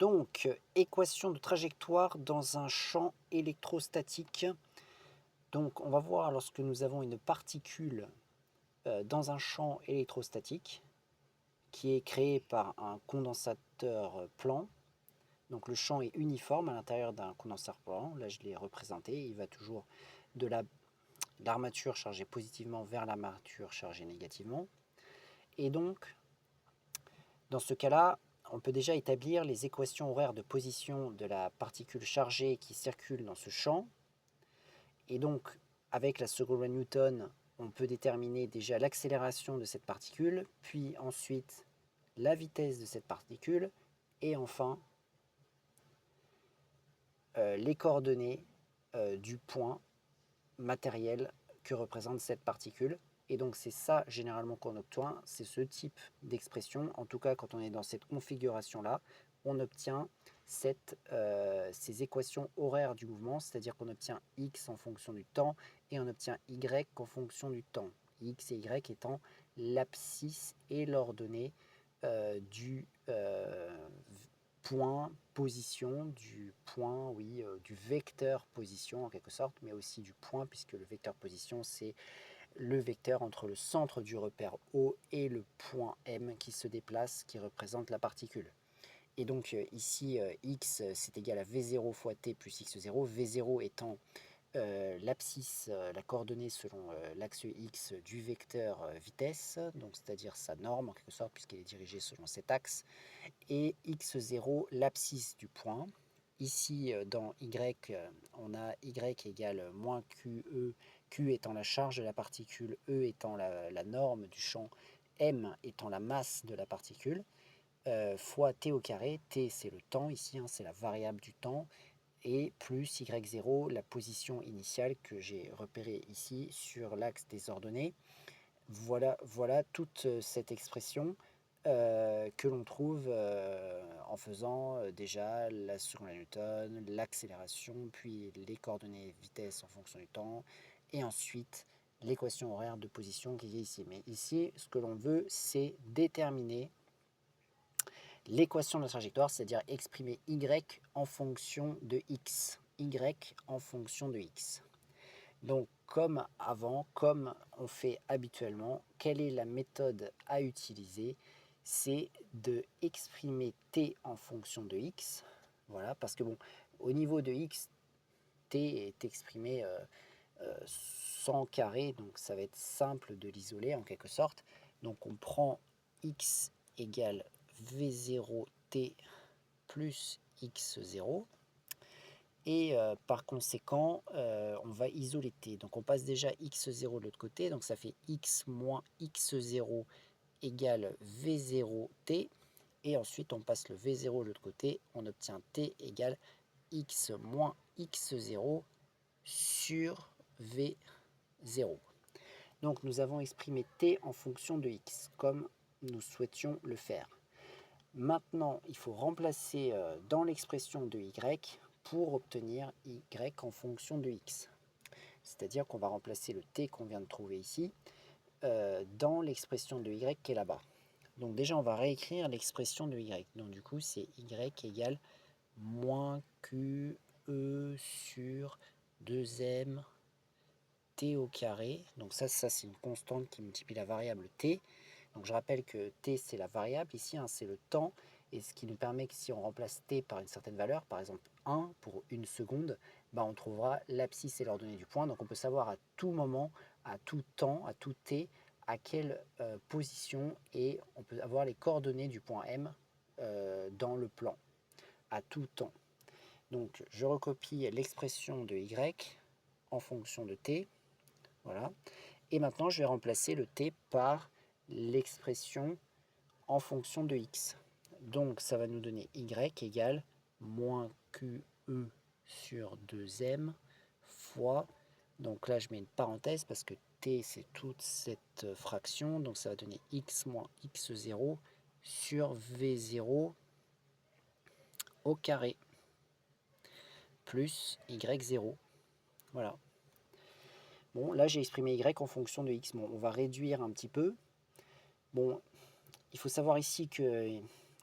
Donc, équation de trajectoire dans un champ électrostatique. Donc, on va voir lorsque nous avons une particule dans un champ électrostatique qui est créé par un condensateur plan. Donc, le champ est uniforme à l'intérieur d'un condensateur plan. Là, je l'ai représenté. Il va toujours de l'armature chargée positivement vers l'armature chargée négativement. Et donc, dans ce cas-là, on peut déjà établir les équations horaires de position de la particule chargée qui circule dans ce champ. Et donc, avec la seconde loi de Newton, on peut déterminer déjà l'accélération de cette particule, puis ensuite la vitesse de cette particule, et enfin les coordonnées du point matériel que représente cette particule. Et donc c'est ça généralement qu'on obtient, c'est ce type d'expression. En tout cas, quand on est dans cette configuration-là, on obtient ces équations horaires du mouvement, c'est-à-dire qu'on obtient x en fonction du temps et on obtient y en fonction du temps. X et y étant l'abscisse et l'ordonnée du point position, du point, oui, du vecteur position en quelque sorte, mais aussi du point, puisque le vecteur position, c'est le vecteur entre le centre du repère O et le point M qui se déplace, qui représente la particule. Et donc ici, x, c'est égal à v0 fois t plus x0, v0 étant l'abscisse, la coordonnée selon l'axe x du vecteur vitesse, donc c'est-à-dire sa norme en quelque sorte, puisqu'elle est dirigée selon cet axe, et x0, l'abscisse du point. Ici, dans y, on a y égale moins QE, Q étant la charge de la particule, E étant la norme du champ, M étant la masse de la particule, fois t au carré. T, c'est le temps ici, hein, c'est la variable du temps, et plus y0, la position initiale que j'ai repérée ici sur l'axe des ordonnées. Voilà toute cette expression que l'on trouve en faisant déjà la seconde loi de Newton, l'accélération, puis les coordonnées vitesse en fonction du temps, et ensuite l'équation horaire de position qui est ici. Mais ici, ce que l'on veut, c'est déterminer l'équation de la trajectoire, c'est-à-dire exprimer y en fonction de x. Y en fonction de x. Donc, comme avant, comme on fait habituellement, quelle est la méthode à utiliser? C'est de exprimer t en fonction de x. Voilà, parce que bon, au niveau de x, t est exprimé sans carré, donc ça va être simple de l'isoler en quelque sorte. Donc on prend x égale v0t plus x0. Et par conséquent, on va isoler t. Donc on passe déjà x0 de l'autre côté, donc ça fait x moins x0 égale v0t. Et ensuite on passe le v0 de l'autre côté, on obtient t égale x moins x0 sur v0. Donc nous avons exprimé t en fonction de x, comme nous souhaitions le faire. Maintenant, il faut remplacer dans l'expression de y pour obtenir y en fonction de x. C'est-à-dire qu'on va remplacer le t qu'on vient de trouver ici dans l'expression de y qui est là-bas. Donc déjà, on va réécrire l'expression de y. Donc du coup, c'est y égale moins QE sur 2m t au carré. Donc ça c'est une constante qui multiplie la variable t. Donc je rappelle que t, c'est la variable ici, hein, c'est le temps. Et ce qui nous permet que si on remplace t par une certaine valeur, par exemple 1 pour une seconde, bah on trouvera l'abscisse et l'ordonnée du point. Donc on peut savoir à tout moment, à tout temps, à tout t, à quelle position, et on peut avoir les coordonnées du point M dans le plan, à tout temps. Donc je recopie l'expression de y en fonction de t. Voilà. Et maintenant, je vais remplacer le t par l'expression en fonction de x. Donc, ça va nous donner y égale moins QE sur 2m fois, donc là, je mets une parenthèse parce que t, c'est toute cette fraction, donc ça va donner x moins x0 sur v0 au carré plus y0. Voilà. Bon, là, j'ai exprimé y en fonction de x. Bon, on va réduire un petit peu. Bon, il faut savoir ici que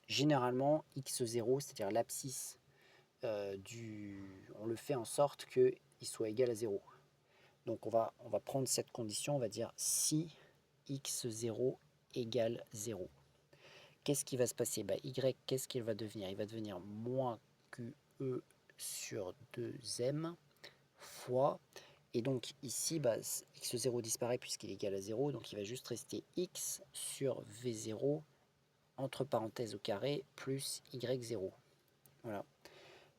généralement, x0, c'est-à-dire l'abscisse on le fait en sorte qu'il soit égal à 0. Donc on va prendre cette condition, on va dire si x0 égale 0. Qu'est-ce qui va se passer? Y, qu'est-ce qu'il va devenir? Il va devenir moins QE sur 2m fois, et donc ici, x0 disparaît puisqu'il est égal à 0, donc il va juste rester x sur v0 entre parenthèses au carré plus y0. Voilà.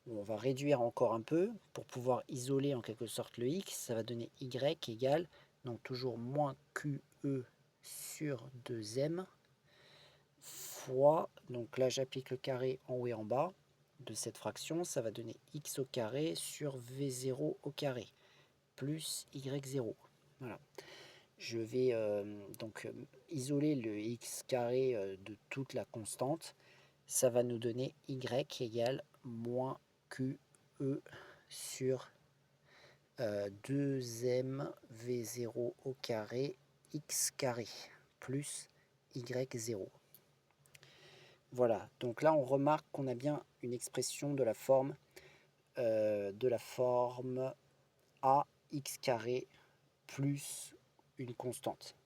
On va réduire encore un peu pour pouvoir isoler en quelque sorte le x. Ça va donner y égale, donc toujours moins QE sur 2m fois, donc là j'applique le carré en haut et en bas de cette fraction, ça va donner x au carré sur v0 au carré plus y0. Voilà. Je vais donc isoler le x carré de toute la constante. Ça va nous donner y égale moins QE sur 2m v0 au carré x carré plus y0. Voilà, donc là on remarque qu'on a bien une expression de la forme ax carré plus une constante.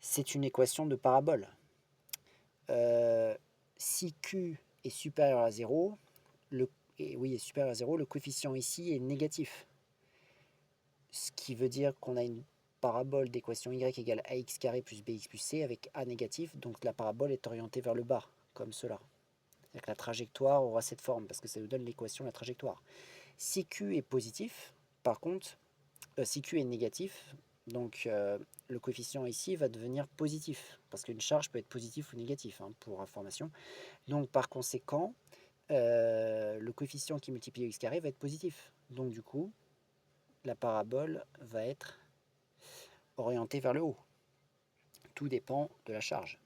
C'est une équation de parabole. Si Q est supérieur à 0, est supérieur à 0, le coefficient ici est négatif. Ce qui veut dire qu'on a une parabole d'équation y égale ax carré plus bx plus c avec a négatif, donc la parabole est orientée vers le bas, comme cela. C'est-à-dire que la trajectoire aura cette forme, parce que ça nous donne l'équation de la trajectoire. Si Q est positif, par contre, si Q est négatif, donc le coefficient ici va devenir positif, parce qu'une charge peut être positive ou négatif, hein, pour information. Donc par conséquent, le coefficient qui multiplie x carré va être positif. Donc du coup, la parabole va être orientée vers le haut. Tout dépend de la charge.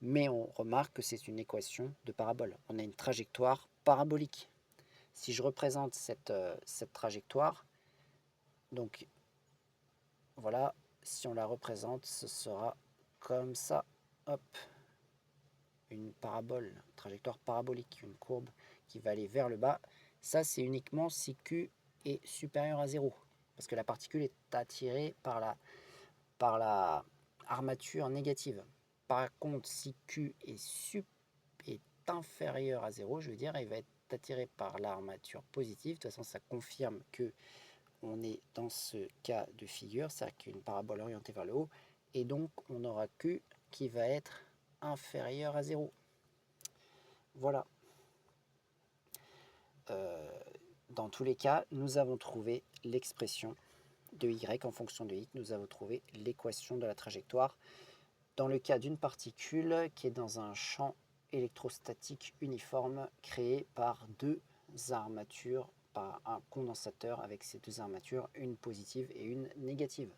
Mais on remarque que c'est une équation de parabole. On a une trajectoire parabolique. Si je représente cette trajectoire, donc voilà, si on la représente, ce sera comme ça. Hop, une parabole, une trajectoire parabolique, une courbe qui va aller vers le bas. Ça, c'est uniquement si Q est supérieur à 0, parce que la particule est attirée par la armature négative. Par contre, si Q est inférieur à 0, je veux dire, il va être attiré par l'armature positive. De toute façon, ça confirme que on est dans ce cas de figure, c'est-à-dire qu'une parabole orientée vers le haut, et donc on aura Q qui va être inférieur à 0. Voilà. Dans tous les cas, nous avons trouvé l'expression de y en fonction de x, nous avons trouvé l'équation de la trajectoire dans le cas d'une particule qui est dans un champ électrostatique uniforme créé par deux armatures, par un condensateur avec ces deux armatures, une positive et une négative.